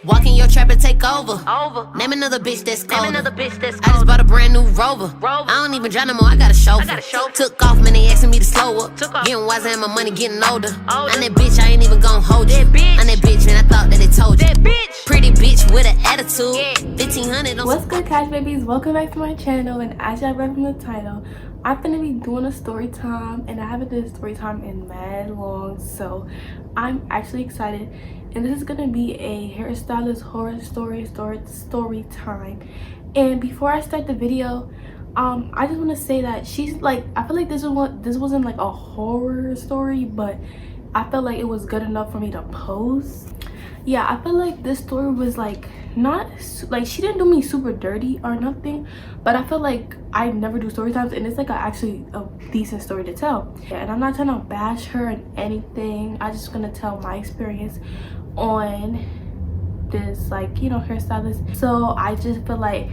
Walk in your trap and take over. Name another bitch that's colder. I just bought a brand new Rover. I don't even drive no more, I got a chauffeur. Took off, man, they asking me to slow up. Getting wiser and my money getting older. I'm that bitch, I ain't even gon' hold you. I'm that bitch, man, I thought that they told you. Pretty bitch with an attitude. 1500 on. What's good, Cash Babies? Welcome back to my channel. And as y'all read from the title, I'm gonna be doing a story time, and I haven't done a story time in mad long, so I'm actually excited. And this is gonna be a hairstylist horror story time. And before I start the video, I just want to say that she's like, I feel like this wasn't like a horror story, but I felt like it was good enough for me to post. Yeah, I feel like this story was like not like, she didn't do me super dirty or nothing, but I feel like I never do story times, and it's like actually a decent story to tell. Yeah, and I'm not trying to bash her and anything. I'm just gonna tell my experience on this, like, you know, hairstylist. So I just feel like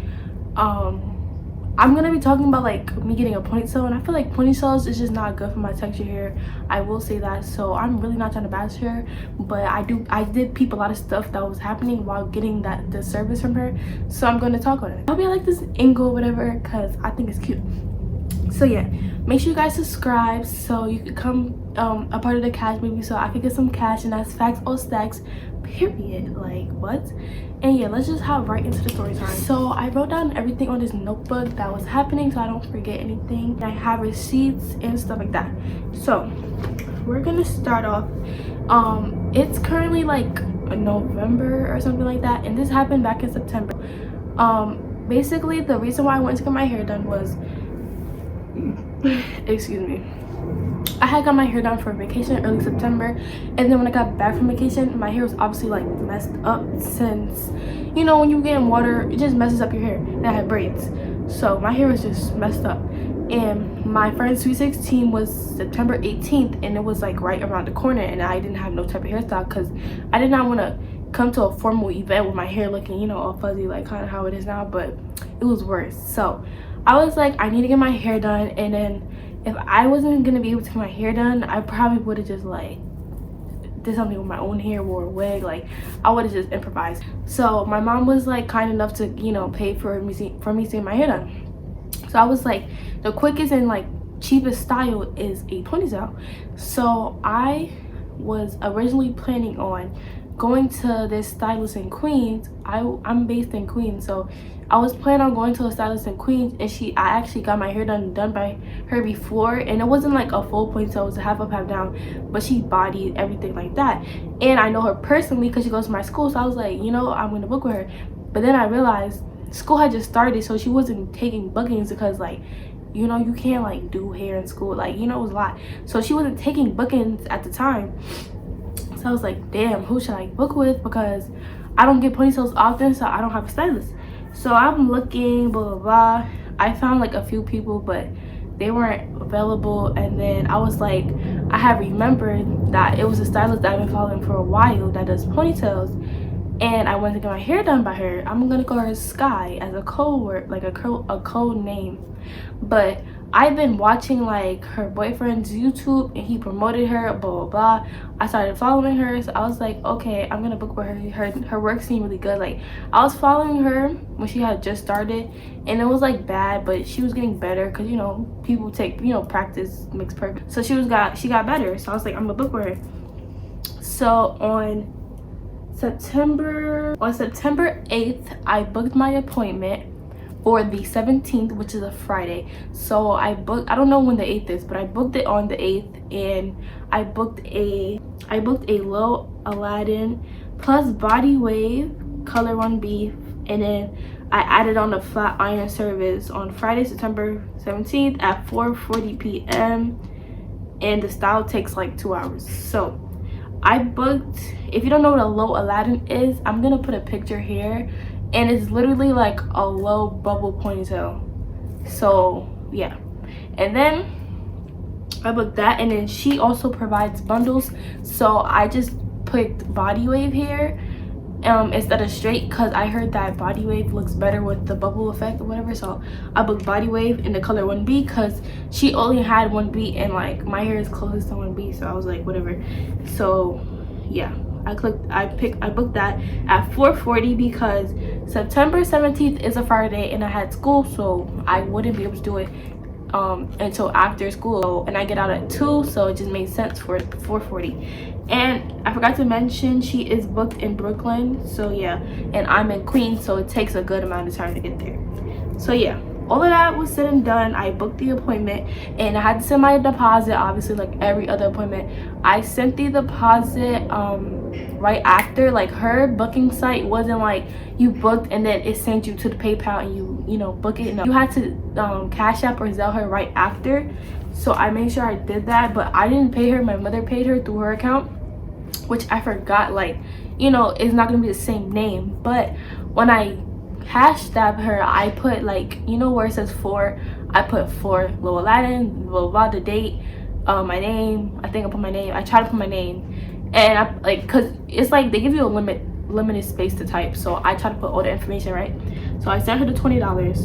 I'm gonna be talking about like me getting a ponytail, and I feel like ponytails is just not good for my texture hair. I will say that. So I'm really not trying to bash her, but I did peep a lot of stuff that was happening while getting the service from her, so I'm going to talk on it. I hope you like this angle, whatever, because I think it's cute. So yeah, make sure you guys subscribe so you can come a part of the Cash Baby, so I could get some cash, and that's facts or stacks, period. Like, what? And yeah, let's just hop right into the story time. So I wrote down everything on this notebook that was happening so I don't forget anything. I have receipts and stuff like that. So we're gonna start off. It's currently like November or something like that, and this happened back in September. Basically the reason why I went to get my hair done was excuse me, I had got my hair done for vacation early September, and then when I got back from vacation, my hair was obviously like messed up, since, you know, when you get in water, it just messes up your hair, and I had braids, so my hair was just messed up. And my friend's Sweet 16 was September 18th, and it was like right around the corner, and I didn't have no type of hairstyle because I did not want to come to a formal event with my hair looking, you know, all fuzzy, like kind of how it is now, but it was worse. So I was like, I need to get my hair done, and then if I wasn't gonna be able to get my hair done, I probably would have just like did something with my own hair, wore a wig, like I would have just improvised. So my mom was like kind enough to, you know, pay for me to get my hair done. So I was like, the quickest and like cheapest style is a ponytail. So I was originally planning on going to this stylist in Queens. I'm based in Queens, so I was planning on going to a stylist in Queens, and I actually got my hair done by her before, and it wasn't like a full ponytail, it was a half up, half down, but she bodied everything like that. And I know her personally because she goes to my school, so I was like, you know, I'm gonna book with her. But then I realized school had just started, so she wasn't taking bookings because, like, you know, you can't like do hair in school, like, you know, it was a lot. So she wasn't taking bookings at the time. So I was like, damn, who should I book with, because I don't get ponytails often, so I don't have a stylist. So I'm looking, blah blah blah. I found like a few people, but they weren't available. And then I was like, I had remembered that it was a stylist that I've been following for a while that does ponytails, and I went to get my hair done by her. I'm gonna call her Sky as a code word, like a code name. But I've been watching like her boyfriend's YouTube, and he promoted her, blah blah blah. I started following her, so I was like, okay, I'm gonna book with her. Her work seemed really good. Like, I was following her when she had just started, and it was like bad, but she was getting better because, you know, people take, you know, practice makes perfect. So she got better. So I was like, I'm gonna book with her. So on September 8th, I booked my appointment for the 17th, which is a Friday. So I don't know when the 8th is, but I booked it on the 8th, and I booked a low Aladdin plus body wave color 1B, and then I added on a flat iron service on Friday, September 17th at 4:40 p.m. and the style takes like 2 hours. So I booked, if you don't know what a low Aladdin is, I'm gonna put a picture here, and it's literally like a low bubble ponytail. So yeah, and then I booked that, and then she also provides bundles, so I just picked body wave hair instead of straight, because I heard that body wave looks better with the bubble effect or whatever. So I booked body wave in the color 1B because she only had 1B, and like my hair is closest to 1B, so I was like, whatever. So yeah, I booked that at 4:40 because September 17th is a Friday and I had school, so I wouldn't be able to do it until after school, and I get out at 2, so it just made sense for 4:40. And I forgot to mention she is booked in Brooklyn, so yeah, and I'm in Queens, so it takes a good amount of time to get there. So yeah, all of that was said and done. I booked the appointment and I had to send my deposit, obviously, like every other appointment. I sent the deposit right after. Like, her booking site wasn't like you booked and then it sent you to the PayPal and you know, book it. No, you had to Cash App or Zelle her right after. So I made sure I did that, but I didn't pay her. My mother paid her through her account, which I forgot, like, you know, it's not gonna be the same name. But when I Cash App her, I put, like, you know where it says 4, I put 4 Lil Aladdin, blah, blah, the date, my name. I think I put my name. I tried to put my name, and I, like, because it's like they give you a limited space to type, so I tried to put all the information right. So I sent her the $20,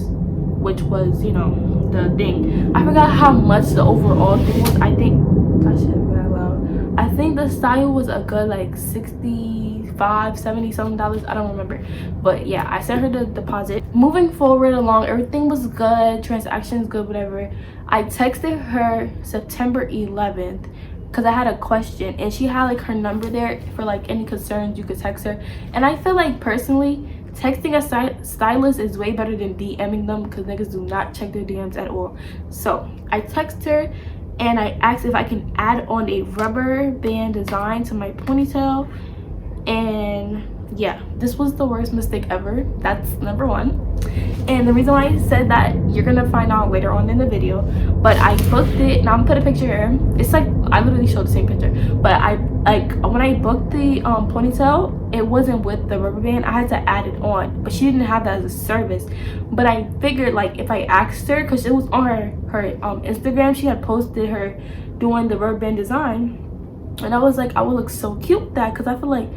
which was, you know, the thing. I forgot how much the overall thing was. I think, gosh, that loud. I think the style was a good like 65, 70 something dollars. I don't remember, but yeah, I sent her the deposit. Moving forward along, everything was good, transactions good, whatever. I texted her September 11th because I had a question, and she had like her number there for like any concerns. You could text her, and I feel like personally texting a stylist is way better than DMing them, because niggas do not check their DMs at all. So I text her and I asked if I can add on a rubber band design to my ponytail. And yeah, this was the worst mistake ever. That's number one. And the reason why I said that, you're gonna find out later on in the video. But I booked it, and I'm gonna put a picture here. It's like, I literally showed the same picture, but I, like, when I booked the ponytail, it wasn't with the rubber band. I had to add it on, but she didn't have that as a service. But I figured, like, if I asked her, because it was on her Instagram, she had posted her doing the rubber band design, and I was like, I would look so cute with that, because I feel like,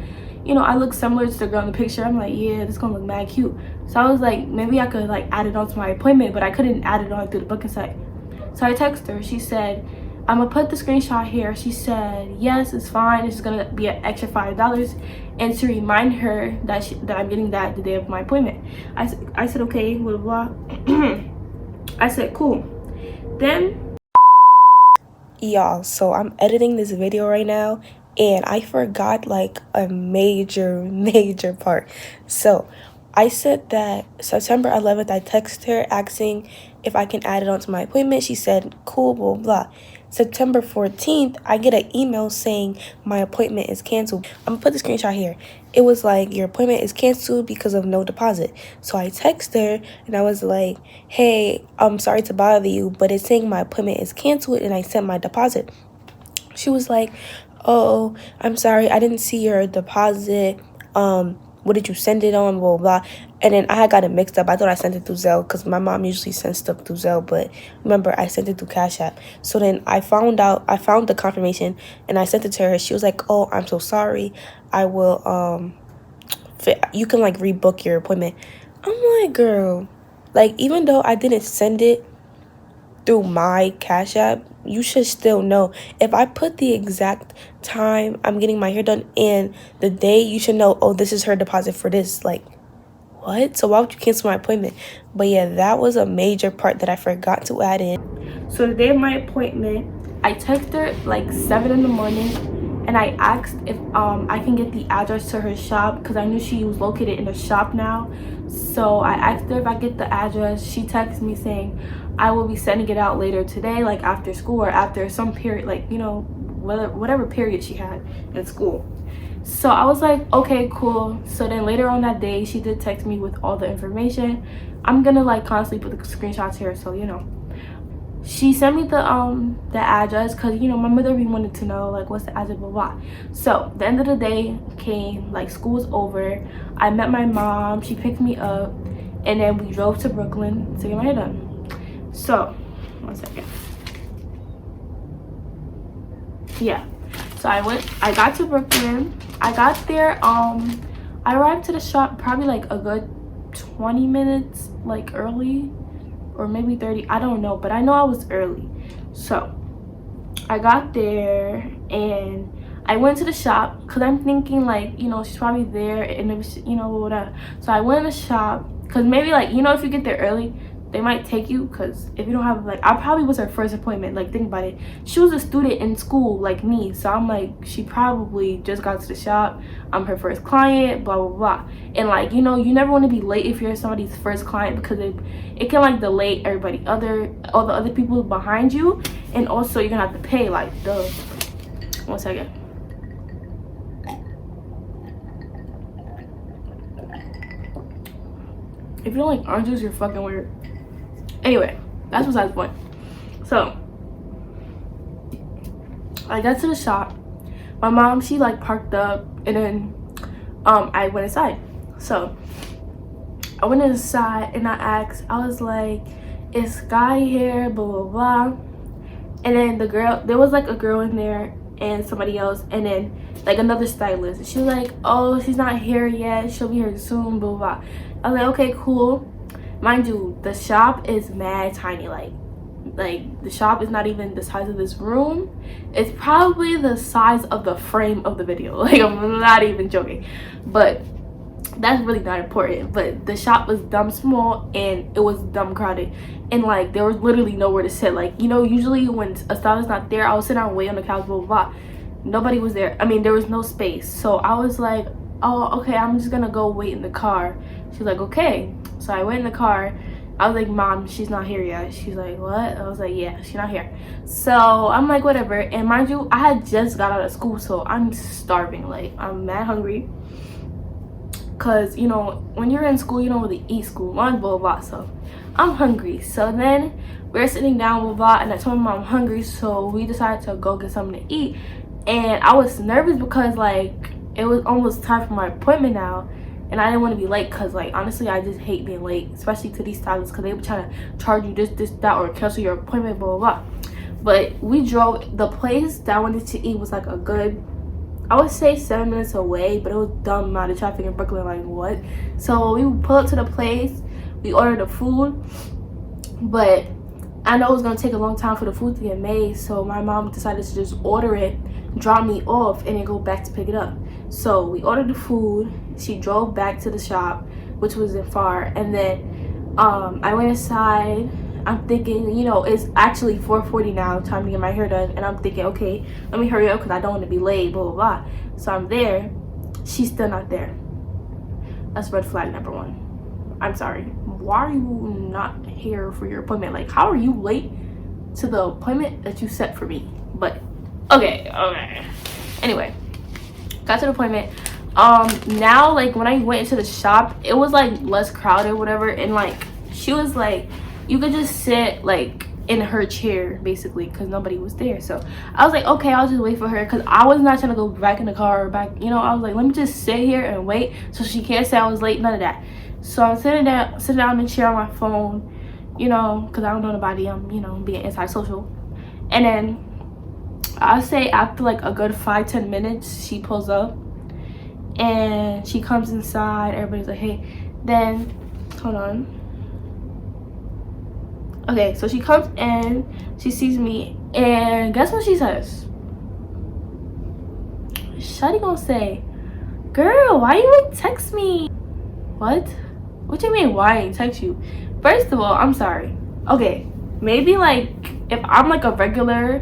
you know, I look similar to the girl in the picture. I'm like, yeah, this is gonna look mad cute. So I was like, maybe I could like add it on to my appointment, but I couldn't add it on through the booking site. So I texted her. She said, I'm gonna put the screenshot here. She said, yes, it's fine. It's gonna be an extra $5, and to remind her that I'm getting that the day of my appointment. I said, okay, blah blah blah. I said, cool. Then, y'all, so I'm editing this video right now, and I forgot like a major part. So I said that September 11th, I texted her asking if I can add it onto my appointment. She said, cool, blah, blah. September 14th, I get an email saying my appointment is canceled. I'm gonna put the screenshot here. It was like, your appointment is canceled because of no deposit. So I texted her and I was like, hey, I'm sorry to bother you, but it's saying my appointment is canceled and I sent my deposit. She was like, oh, I'm sorry, I didn't see your deposit. What did you send it on, blah, blah. And then I had got it mixed up. I thought I sent it through Zelle, because my mom usually sends stuff through Zelle, but remember, I sent it through Cash App. So then I found the confirmation, and I sent it to her. She was like, oh, I'm so sorry. I will, you can like rebook your appointment. I'm like, girl, like, even though I didn't send it through my Cash App, you should still know. If I put the exact time I'm getting my hair done and the day, you should know, oh, this is her deposit for this. Like, what? So why would you cancel my appointment? But yeah, that was a major part that I forgot to add in. So the day of my appointment, I texted her like 7 in the morning, and I asked if I can get the address to her shop, because I knew she was located in the shop now. So I asked her if I get the address. She texted me saying I will be sending it out later today, like after school or after some period, like, you know, whatever period she had in school. So I was like, okay, cool. So then later on that day, she did text me with all the information. I'm gonna like constantly put the screenshots here, so you know. She sent me the address, because, you know, my mother really wanted to know like what's the address, blah blah. So the end of the day came, like, school was over. I met my mom. She picked me up, and then we drove to Brooklyn to get my hair done. So, 1 second. Yeah. So I got to Brooklyn. I got there, I arrived to the shop probably like a good 20 minutes like early, or maybe 30, I don't know, but I know I was early. So I got there and I went to the shop because I'm thinking like, you know, she's probably there and if she, you know, whatever. So I went in the shop because maybe like, you know, if you get there early, they might take you, because if you don't have like, I probably was her first appointment. Like, think about it, she was a student in school like me, so I'm like, she probably just got to the shop, I'm her first client, blah blah blah. And like, you know, you never want to be late if you're somebody's first client, because it can like delay everybody all the other people behind you, and also you're gonna have to pay. Like, duh. 1 second. If you don't like orange juice, you're fucking weird. Anyway, that's besides the point. So I got to the shop. My mom, she like parked up, and then I went inside. So I went inside and I asked, I was like, is Sky here, blah blah blah. And then the girl, there was like a girl in there and somebody else, and then like another stylist. She was like, oh, she's not here yet, she'll be here soon, blah blah. I was like, okay, cool. Mind you, the shop is mad tiny. Like the shop is not even the size of this room. It's probably the size of the frame of the video. Like, I'm not even joking, but that's really not important. But the shop was dumb small and it was dumb crowded, and like there was literally nowhere to sit. Like, you know, usually when a stylist not there, I would sit down and wait on the couch, blah blah blah. Nobody was there. I mean, there was no space. So I was like, oh, okay, I'm just gonna go wait in the car. She's like, okay. So I went in the car. I was like, Mom, she's not here yet. She's like, what? I was like, yeah, she's not here. So I'm like, whatever. And mind you, I had just got out of school, so I'm starving. Like, I'm mad hungry, because, you know, when you're in school, you don't really eat school lunch, blah blah blah. So I'm hungry. So then we're sitting down, blah blah, and I told my mom I'm hungry, so we decided to go get something to eat. And I was nervous because like it was almost time for my appointment now, and I didn't want to be late, because like honestly I just hate being late, especially to these stylists, because they were trying to charge you this that, or cancel your appointment, blah blah blah. But we drove. The place that I wanted to eat was like a good, I would say 7 minutes away, but it was dumb amount of traffic in Brooklyn. Like, what? So we pulled up to the place, we ordered the food, but I know it was gonna take a long time for the food to get made, so my mom decided to just order it, drop me off, and then go back to pick it up. So we ordered the food, she drove back to the shop, which wasn't far, and then I went inside. I'm thinking, you know, it's actually 4:40 now, time to get my hair done, and I'm thinking, okay, let me hurry up because I don't want to be late, blah blah blah. So I'm there, she's still not there. That's red flag number 1. I'm sorry, why are you not here for your appointment? Like, how are you late to the appointment that you set for me? But okay. Anyway, got to the appointment. Now like when I went into the shop, it was like less crowded, whatever, and like she was like, you could just sit like in her chair basically, because nobody was there. So I was like, okay, I'll just wait for her, because I was not trying to go back in the car or back, you know. I was like, let me just sit here and wait so she can't say I was late, none of that. So I'm sitting down in the chair on my phone, you know, because I don't know nobody. I'm, you know, being antisocial. And then I'll say after like a good 5-10 minutes, she pulls up and she comes inside. Everybody's like, hey. Then hold on. Okay, so she comes in, she sees me, and guess what she says? Shawty gonna say, girl, why you ain't text me? What you mean, why I ain't text you? First of all, I'm sorry. Okay, maybe like if I'm like a regular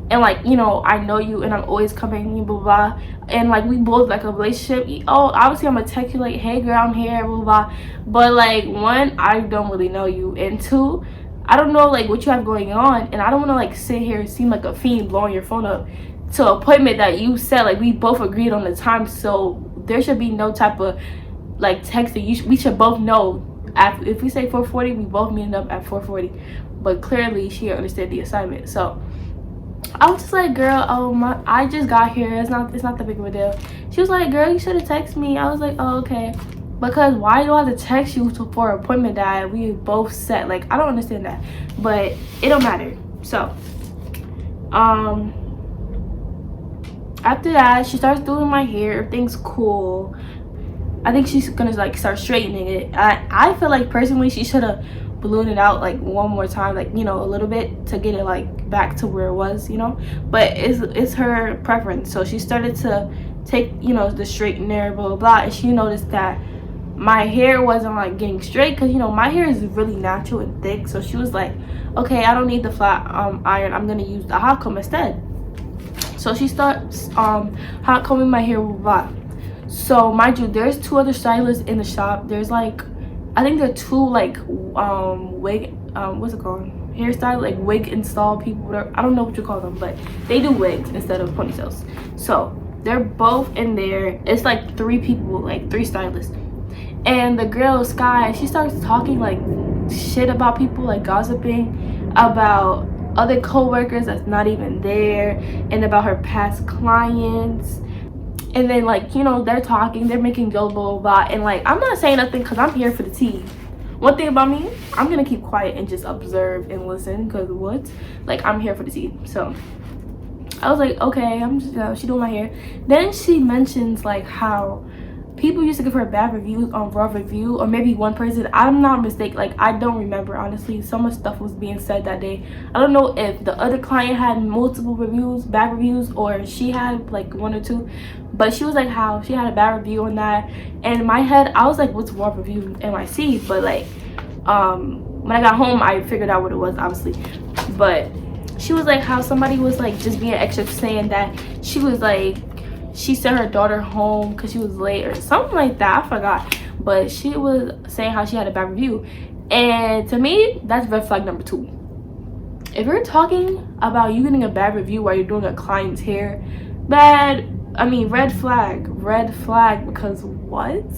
and like, you know, I know you and I'm always coming, blah blah, and like we both like a relationship, oh, obviously I'm gonna text you like, hey girl, I'm here, blah blah. But like, 1, I don't really know you, and 2, I don't know like what you have going on, and I don't want to like sit here and seem like a fiend blowing your phone up to an appointment that you said like we both agreed on the time. So there should be no type of like texting. We should both know if we say 4:40, we both meeting up at 4:40. But clearly she understood the assignment. So I was just like, girl, oh, I just got here, it's not that big of a deal. She was like, girl, you should have texted me. I was like, oh, okay. Because why do I have to text you for an appointment that we both set? Like, I don't understand that, but it don't matter. So after that, she starts doing my hair, everything's cool. I think she's gonna like start straightening it. I feel like personally she should have balloon it out like one more time, like, you know, a little bit to get it like back to where it was, you know. But it's her preference. So she started to take, you know, the straightener, blah blah blah, and she noticed that my hair wasn't like getting straight, because, you know, my hair is really natural and thick. So she was like, okay, I don't need the flat iron, I'm gonna use the hot comb instead. So she starts hot combing my hair, blah blah blah. So mind you, there's 2 other stylists in the shop. There's like, I think there are 2 like wig what's it called, hairstyle, like wig install people, whatever, I don't know what you call them, but they do wigs instead of ponytails. So they're both in there. It's like 3 people, like 3 stylists. And the girl Sky, she starts talking like shit about people, like gossiping about other co-workers that's not even there, and about her past clients. And then, like, you know, they're talking, they're making jokes, blah blah blah, and like, I'm not saying nothing because I'm here for the tea. One thing about me, I'm gonna keep quiet and just observe and listen, because what, like, I'm here for the tea. So I was like, okay, I'm just she doing my hair. Then she mentions like how people used to give her bad reviews on Raw Review, or maybe one person, I'm not mistaken, like, I don't remember honestly. So much stuff was being said that day. I don't know if the other client had multiple reviews, bad reviews, or she had like 1 or 2, but she was like how she had a bad review on that. And in my head, I was like, what's Raw Review NYC? But like, when I got home, I figured out what it was, obviously. But she was like how somebody was like just being extra, saying that she was like, she sent her daughter home because she was late or something like that, I forgot. But she was saying how she had a bad review, and to me, that's red flag number 2. If you're talking about you getting a bad review while you're doing a client's hair, red flag, because what?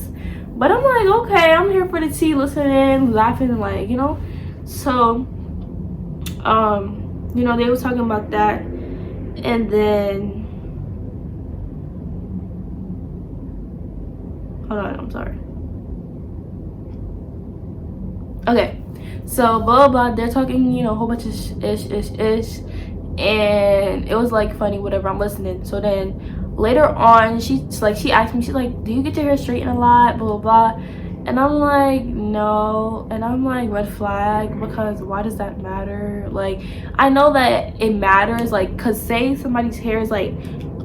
But I'm like, okay, I'm here for the tea, listening, laughing, like, you know. So you know, they was talking about that. And then, hold on, I'm sorry. Okay, so blah blah, they're talking, you know, a whole bunch of ish, and it was like funny, whatever, I'm listening. So then later on, she asked me, she's like, do you get your hair straightened a lot, blah blah blah? And I'm like, no. And I'm like, red flag, because why does that matter? Like, I know that it matters, like, because say somebody's hair is like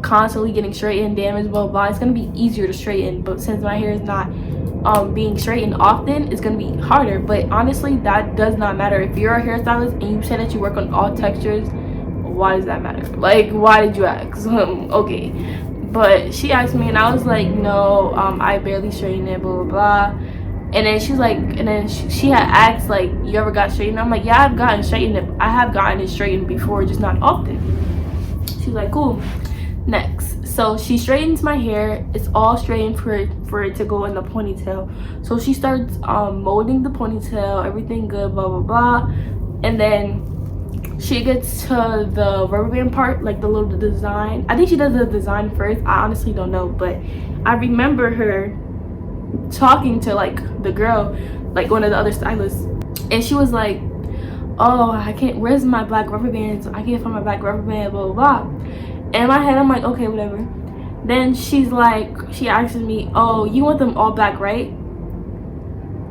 constantly getting straightened, damaged, blah blah, it's gonna be easier to straighten. But since my hair is not being straightened often, it's gonna be harder. But honestly, that does not matter. If you're a hairstylist and you say that you work on all textures, why does that matter? Like, why did you ask? Okay. But she asked me, and I was like, no, I barely straighten it, blah blah blah. And then she's like, and then she had asked, like, you ever got straightened? I'm like, yeah, I've gotten straightened. I have gotten it straightened before, just not often. She's like, cool. Next, so she straightens my hair. It's all straightened for it to go in the ponytail. So she starts molding the ponytail, everything good, blah blah blah. And then she gets to the rubber band part, like the little design. I think she does the design first. I honestly don't know, but I remember her talking to like the girl, like one of the other stylists, and she was like, oh, I can't, where's my black rubber bands? I can't find my black rubber band, blah blah blah. And in my head, I'm like, okay, whatever. Then she's like, she asks me, oh, you want them all black, right?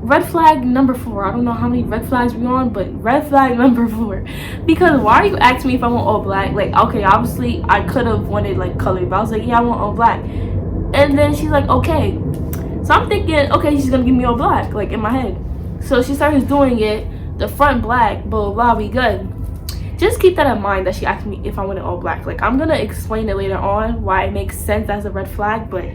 Red flag number 4. I don't know how many red flags we on, but red flag number 4. Because why are you asking me if I want all black? Like, okay, obviously I could have wanted like color, but I was like, yeah, I want all black. And then she's like, okay. So I'm thinking, okay, she's gonna give me all black, like in my head. So she starts doing it, the front black, blah blah, we good. Just keep that in mind, that she asked me if I wanted all black. Like, I'm gonna explain it later on why it makes sense as a red flag, but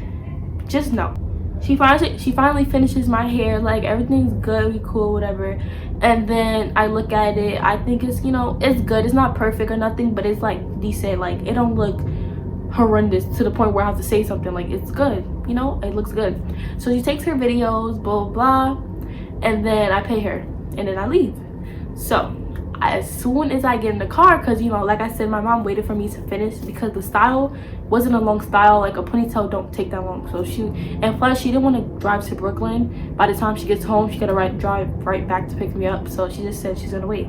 just know. She finally finishes my hair, like everything's good, we cool, whatever. And then I look at it, I think it's, you know, it's good. It's not perfect or nothing, but it's like decent. Like, it don't look horrendous to the point where I have to say something. Like, it's good, you know, it looks good. So she takes her videos, blah blah, and then I pay her, and then I leave. So as soon as I get in the car, because, you know, like I said, my mom waited for me to finish because the style wasn't a long style. Like, a ponytail don't take that long. So and plus she didn't want to drive to Brooklyn. By the time she gets home, she gotta drive right back to pick me up. So she just said she's gonna wait.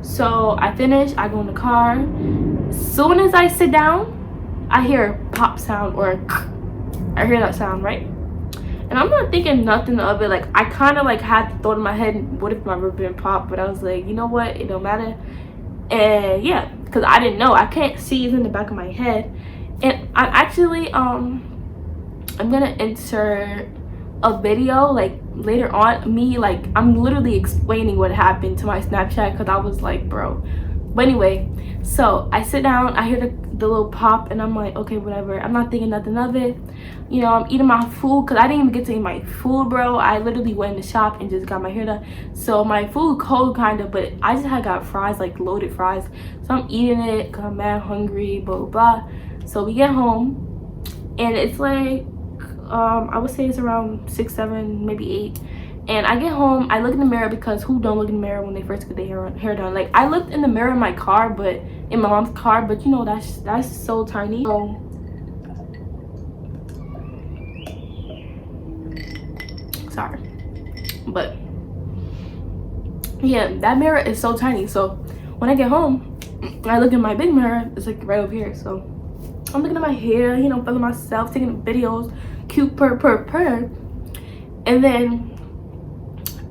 So I finish, I go in the car. As soon as I sit down, I hear a pop sound, or I hear that sound, right? And I'm not thinking nothing of it. Like, I kind of like had the thought in my head, what if my rubber band popped? But I was like, you know what, it don't matter. And yeah, because I didn't know, I can't see it in the back of my head. And I'm actually I'm gonna insert a video like later on, me like I'm literally explaining what happened to my Snapchat, because I was like, bro. But anyway, so I sit down, I hear the little pop, and I'm like, okay, whatever. I'm not thinking nothing of it. You know, I'm eating my food, because I didn't even get to eat my food, bro. I literally went in the shop and just got my hair done. So my food cold kind of, but I just had got fries, like loaded fries. So I'm eating it because I'm mad hungry, blah, blah, blah. So we get home, and it's like, I would say it's around 6, 7, maybe 8. And I get home, I look in the mirror, because who don't look in the mirror when they first get their hair done? Like, I looked in the mirror in my car, but in my mom's car, but you know, that's so tiny. So sorry, but yeah, that mirror is so tiny. So when I get home, I look in my big mirror, it's like right over here. So I'm looking at my hair, you know, feeling myself, taking videos, cute purr. And then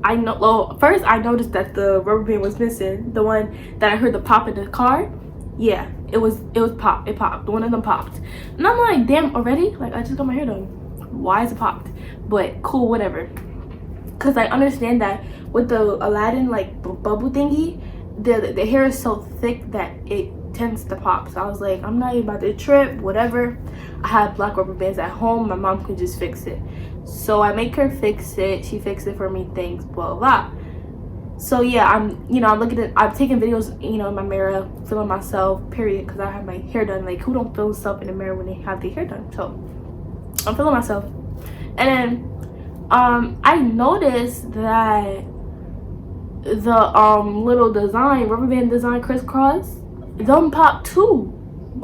I know, well, first I noticed that the rubber band was missing. The one that I heard the pop in the car, yeah, it was popped. It popped. One of them popped. And I'm like, damn, already? Like, I just got my hair done. Why is it popped? But cool, whatever. Because I understand that with the Aladdin, like, bubble thingy, the hair is so thick that it tends to pop. So I was like, I'm not even about to trip, whatever. I have black rubber bands at home. My mom can just fix it. So I make her fix it. She fixed it for me, thanks, blah, blah. So yeah, I'm looking at, I'm taking videos, you know, in my mirror, feeling myself, period, because I have my hair done. Like, who don't feel themselves in the mirror when they have their hair done? So I'm feeling myself. And then I noticed that the little design, rubber band design crisscross, them popped too.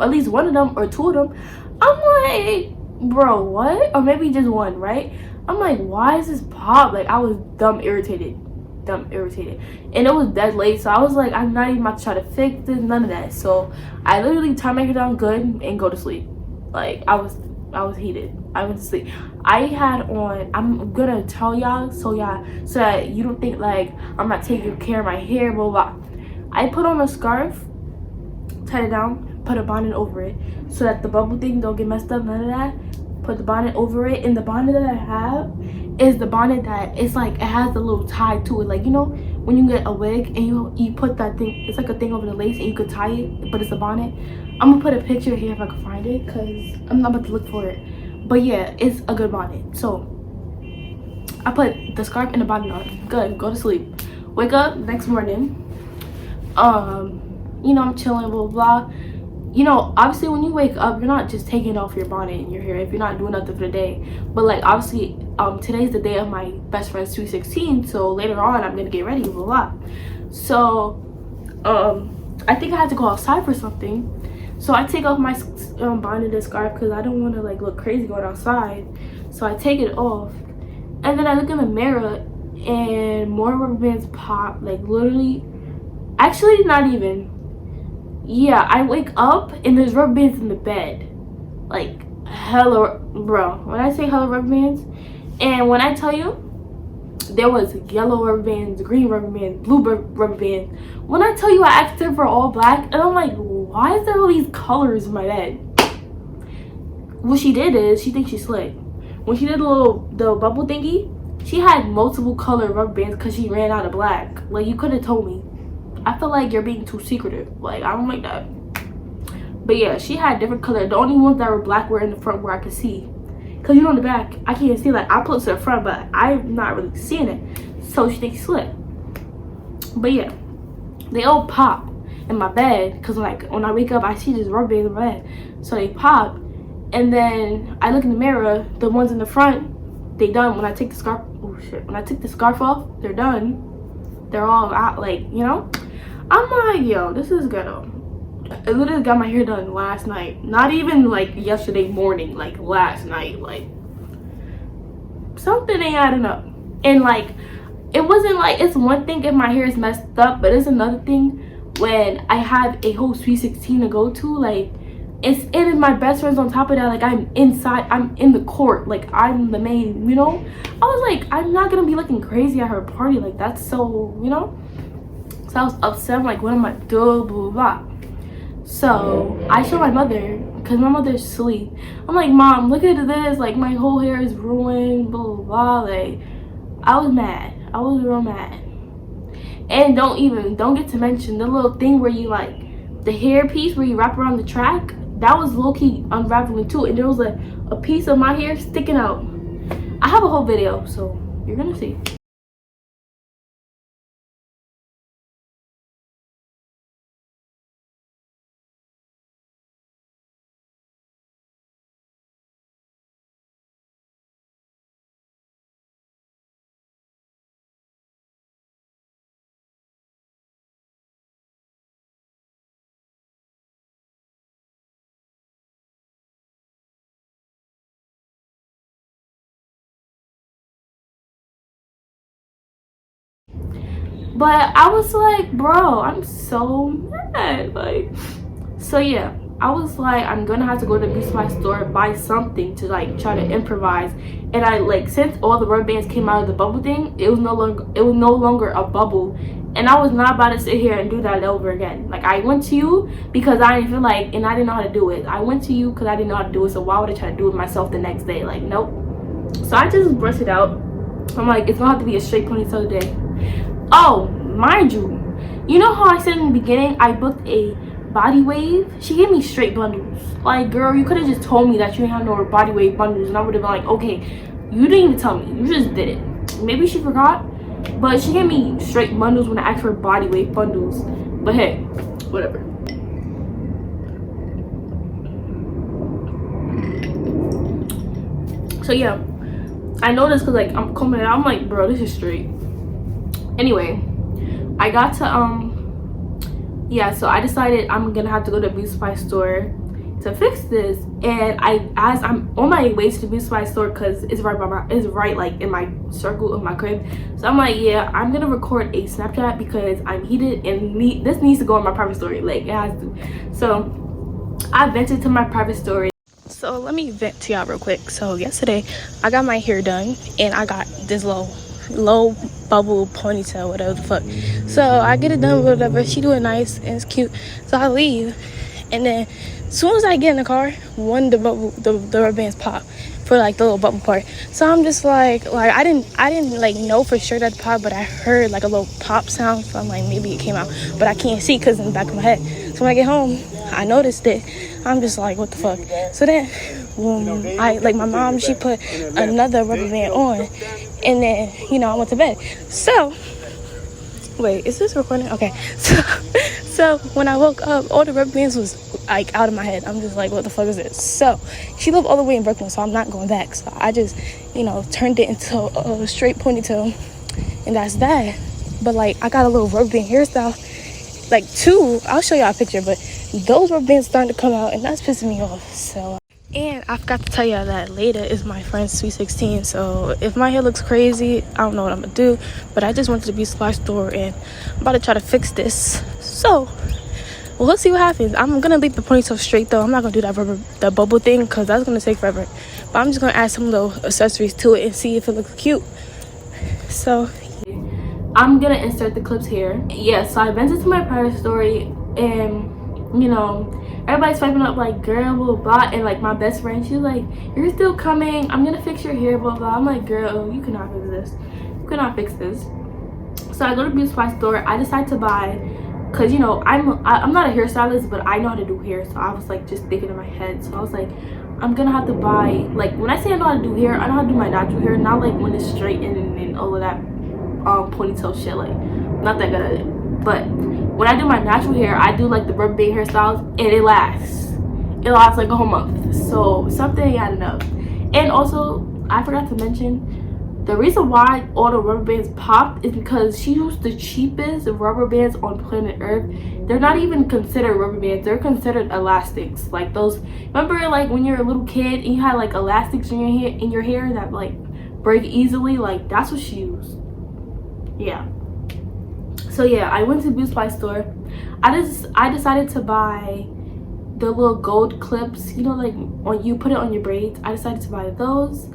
At least one of them or two of them. I'm like, bro, what? Or maybe just one, right? I'm like, why is this pop? Like, I was dumb irritated, and it was dead late. So I was like, I'm not even about to try to fix this, none of that. So I literally tie my hair down good and go to sleep. Like, I was heated. I went to sleep. I had on, I'm gonna tell y'all so that you don't think like I'm not taking care of my hair, blah blah. I put on a scarf, tied it down, put a bonnet over it so that the bubble thing don't get messed up, none of that. Put the bonnet over it. And the bonnet that I have is the bonnet that it's like, it has a little tie to it, like, you know, when you get a wig and you put that thing, it's like a thing over the lace and you could tie it, but it's a bonnet. I'm gonna put a picture here if I can find it, because I'm not about to look for it. But yeah, it's a good bonnet. So I put the scarf and the bonnet on. Good, go to sleep. Wake up next morning, you know, I'm chilling, blah blah. You know, obviously when you wake up, you're not just taking off your bonnet and your hair if you're not doing nothing for the day. But like, obviously today's the day of my best friend's 216, so later on I'm gonna get ready, blah blah. So I think I had to go outside for something. So I take off my bonnet and scarf because I don't want to like look crazy going outside. So I take it off, and then I look in the mirror and more rubber bands pop, like literally, actually not even. Yeah, I wake up and there's rubber bands in the bed, like hella, bro. When I say hella rubber bands, and when I tell you there was yellow rubber bands, green rubber bands, blue rubber bands. When I tell you I asked her for all black, and I'm like, why is there all these colors in my bed? What she did is, she thinks she's slick. When she did the bubble thingy, she had multiple color rubber bands because she ran out of black. Like, you could have told me. I feel like you're being too secretive. Like, I don't like that. But yeah, she had different color. The only ones that were black were in the front where I could see. Because you know in the back, I can't see. Like, I put it to the front, but I'm not really seeing it. So she thinks she's slick. But yeah, they all pop in my bed. Because like, when I wake up, I see this rubber band in my bed. So they pop. And then I look in the mirror. The ones in the front, they done. When I take the scarf, oh shit. When I take the scarf off, they're done. They're all out, like, you know. I'm like, yo, this is ghetto. I literally got my hair done last night. Not even like yesterday morning, like last night. Like, something ain't adding up. And like, it wasn't like, it's one thing if my hair is messed up, but it's another thing when I have a whole sweet 16 to go to. Like, And my best friend's on top of that. Like, I'm inside, I'm in the court, like I'm the main, you know. I was like, I'm not gonna be looking crazy at her party, like that's so, you know. So I was upset. I'm like, what am I doing, blah blah blah. So I show my mother, because my mother's asleep. I'm like, Mom, look at this, like my whole hair is ruined, blah blah blah. Like, I was mad. I was real mad. And don't get to mention the little thing where you, like, the hair piece where you wrap around the track, that was low-key unraveling too, and there was a piece of my hair sticking out. I have a whole video, so you're gonna see. But I was like, bro, I'm so mad. Like, so yeah, I was like, I'm gonna have to go to the beauty supply store, buy something to like try to improvise. And I, like, since all the rubber bands came out of the bubble thing, it was no longer a bubble. And I was not about to sit here and do that over again. Like, I went to you because I didn't feel like, and I didn't know how to do it. I went to you because I didn't know how to do it. So why would I try to do it myself the next day? Like, nope. So I just brushed it out. I'm like, it's gonna have to be a straight ponytail today. Oh, mind you, you know how I said in the beginning I booked a body wave? She gave me straight bundles. Like, girl, you could have just told me that you didn't have no body wave bundles, and I would have been like, okay, you didn't even tell me, you just did it. Maybe she forgot, but she gave me straight bundles when I asked for body wave bundles. But hey, whatever. So yeah, I noticed because, like, I'm coming out, I'm like, bro, this is straight. Anyway, I got to yeah, so I decided I'm gonna have to go to the beauty supply store to fix this. And as I'm on my way to the beauty supply store, because it's right like in my circle of my crib, so I'm like, yeah, I'm gonna record a Snapchat because I'm heated and this needs to go in my private story. Like, it has to. So I vented to my private story. So let me vent to y'all real quick. So yesterday I got my hair done and I got this low bubble ponytail, whatever the fuck. So I get it done, whatever. She do it nice and it's cute. So I leave, and then as soon as I get in the car, the rubber bands pop for like the little bubble part. So I'm just like I didn't like know for sure that pop, but I heard like a little pop sound. So I'm like, maybe it came out, but I can't see because in the back of my head. So when I get home, I noticed it. I'm just like, what the fuck? So then my mom, she put another rubber band on, and then, you know, I went to bed. So wait, is this recording? Okay. So when I woke up, all the rubber bands was like out of my head. I'm just like, what the fuck is this? So she lived all the way in Brooklyn, so I'm not going back. So I just, you know, turned it into a straight ponytail, and that's that. But like, I got a little rubber band hairstyle, like two. I'll show y'all a picture, but those rubber bands starting to come out, and that's pissing me off. So, and I forgot to tell y'all that later is my friend's sweet 16. So if my hair looks crazy, I don't know what I'm gonna do. But I just went to the beauty supply store and I'm about to try to fix this. So, well, let's see what happens. I'm gonna leave the ponytail straight though. I'm not gonna do that bubble thing because that's gonna take forever. But I'm just gonna add some little accessories to it and see if it looks cute. So I'm gonna insert the clips here. Yeah, so I vented to my private story, and you know, everybody's swiping up like, girl, blah blah, and like my best friend, she's like, you're still coming, I'm gonna fix your hair, blah blah. I'm like, girl, you cannot fix this, you cannot fix this. So I go to the beauty supply store. I decide to buy, because, you know, I'm not a hairstylist, but I know how to do hair. So I was like just thinking in my head, so I was like, I'm gonna have to buy, like, when I say I know how to do hair, I know how to do my natural hair, not like when it's straight and all of that ponytail shit. Like, not that good at it. But when I do my natural hair, I do like the rubber band hairstyles, and it lasts like a whole month. So something I know. And also, I forgot to mention, the reason why all the rubber bands popped is because she used the cheapest rubber bands on planet Earth. They're not even considered rubber bands, they're considered elastics. Like those, remember like when you're a little kid and you had like elastics in your hair that like break easily? Like, that's what she used. Yeah. So yeah, I went to the beauty supply store. I decided to buy the little gold clips, you know, like when you put it on your braids. I decided to buy those.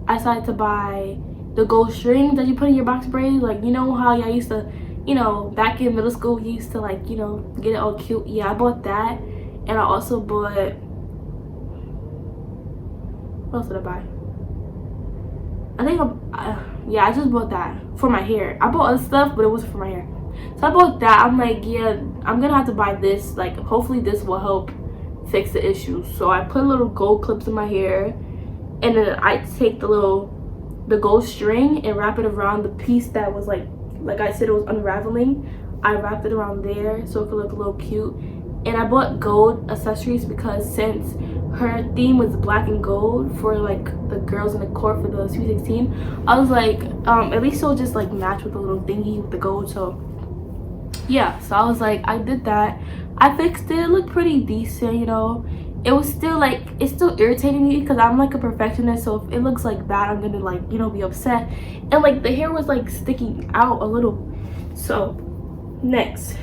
I decided to buy the gold string that you put in your box braid. Like, you know how y'all used to, you know, back in middle school, you used to, like, you know, get it all cute. Yeah, I bought that. And I also bought, what else did I buy? I think yeah, I just bought that for my hair. I bought other stuff, but it wasn't for my hair. So I bought that. I'm like, yeah, I'm gonna have to buy this. Like, hopefully this will help fix the issue. So I put little gold clips in my hair, and then I take the gold string and wrap it around the piece that was like I said, it was unraveling. I wrapped it around there so it could look a little cute. And I bought gold accessories because since her theme was black and gold for like the girls in the court for the Sweet 16, I was like, at least it'll just like match with the little thingy with the gold. So yeah, so I was like, I did that. I fixed it. It looked pretty decent, you know. It was still like, it's still irritating me because I'm like a perfectionist, so if it looks like that, I'm gonna like, you know, be upset. And like the hair was like sticking out a little. So next,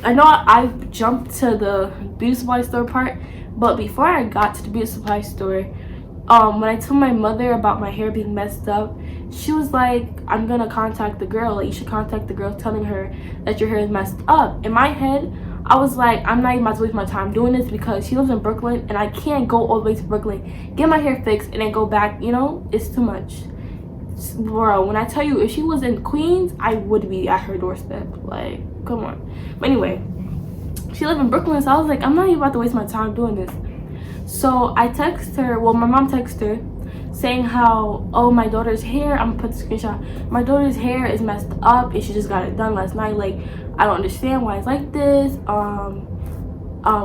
I know I jumped to the beauty supply store part, but before I got to the beauty supply store, when I told my mother about my hair being messed up, she was like, I'm gonna contact the girl. Like, you should contact the girl telling her that your hair is messed up. In my head, I was like, I'm not even about to waste my time doing this because she lives in Brooklyn and I can't go all the way to Brooklyn, get my hair fixed, and then go back. You know, it's too much. Bro, when I tell you, if she was in Queens, I would be at her doorstep. Like, come on. But anyway, she lived in Brooklyn, so I was like, I'm not even about to waste my time doing this. So I text her, well, my mom texted her saying how, oh, my daughter's hair, I'm gonna put the screenshot, my daughter's hair is messed up and she just got it done last night. Like, I don't understand why it's like this.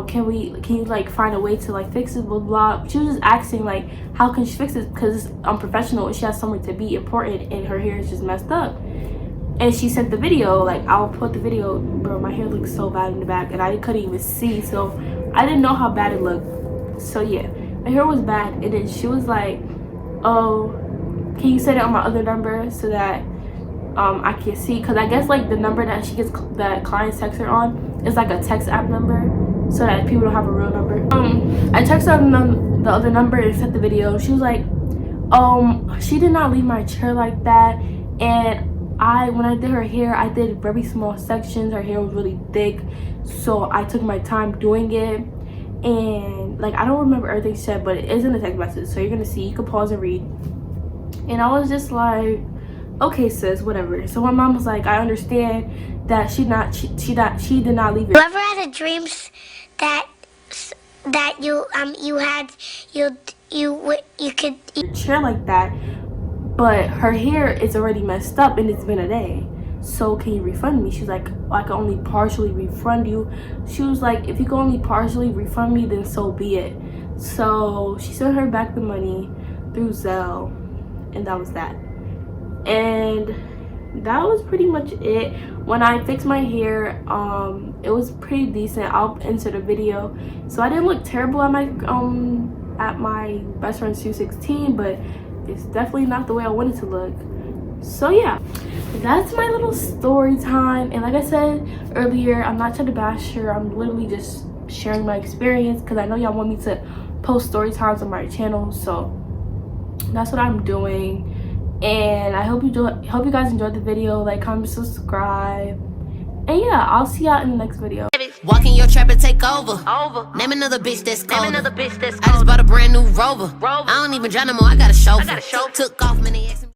Can you like find a way to like fix it, blah blah. She was just asking like, how can she fix it because it's unprofessional and she has somewhere to be important and her hair is just messed up. And she sent the video. Like, I'll put the video. Bro, my hair looks so bad in the back and I couldn't even see, so I didn't know how bad it looked. So yeah, my hair was bad. And then she was like, oh, can you set it on my other number so that I can see? Because I guess like the number that she gets, that clients text her on, is like a text app number, so that people don't have a real number. I texted her the other number and sent the video. She was like, she did not leave my chair like that. And when I did her hair, I did very small sections. Her hair was really thick, so I took my time doing it. And like, I don't remember everything she said, but it is in the text message, so you're gonna see. You can pause and read. And I was just like, okay sis, whatever. So my mom was like, I understand that she did not leave it. You ever had a dream that you could chair like that, but her hair is already messed up and it's been a day, so can you refund me? She's like, I can only partially refund you. She was like, if you can only partially refund me, then so be it. So she sent her back the money through Zelle, and that was that. And that was pretty much it. When I fixed my hair, it was pretty decent. I'll insert a video. So I didn't look terrible at my best friend's 216, but it's definitely not the way I wanted to look. So yeah, that's my little story time. And like I said earlier, I'm not trying to bash her. I'm literally just sharing my experience because I know y'all want me to post story times on my channel, so that's what I'm doing. And I hope you guys enjoyed the video. Like, comment, subscribe, and yeah, I'll see y'all in the next video. Walk in your trap and take over. Name another bitch that's colder. I just bought a brand new Rover. I don't even drive no more, I got a chauffeur. Took off many